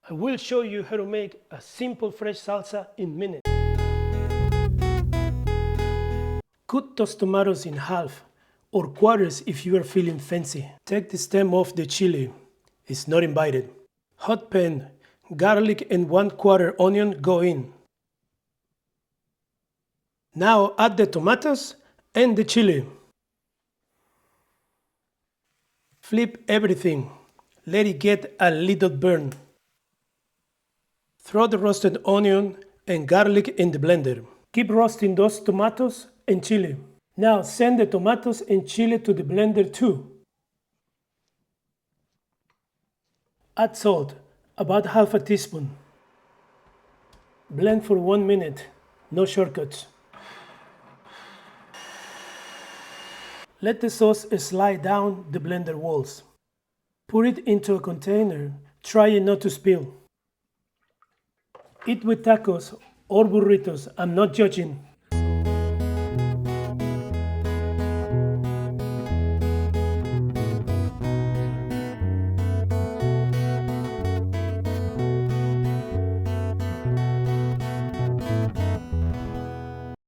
I will show you how to make a simple fresh salsa in minutes. Cut those tomatoes in half or quarters if you are feeling fancy. Take the stem off the chili. It's not invited. Hot pan, garlic and 1/4 onion go in. Now add the tomatoes and the chili. Flip everything. Let it get a little burn. Throw the roasted onion and garlic in the blender. Keep roasting those tomatoes and chili. Now send the tomatoes and chili to the blender too. Add salt, about half a teaspoon. Blend for 1 minute, no shortcuts. Let the sauce slide down the blender walls. Put it into a container, trying not to spill. Eat with tacos or burritos, I'm not judging.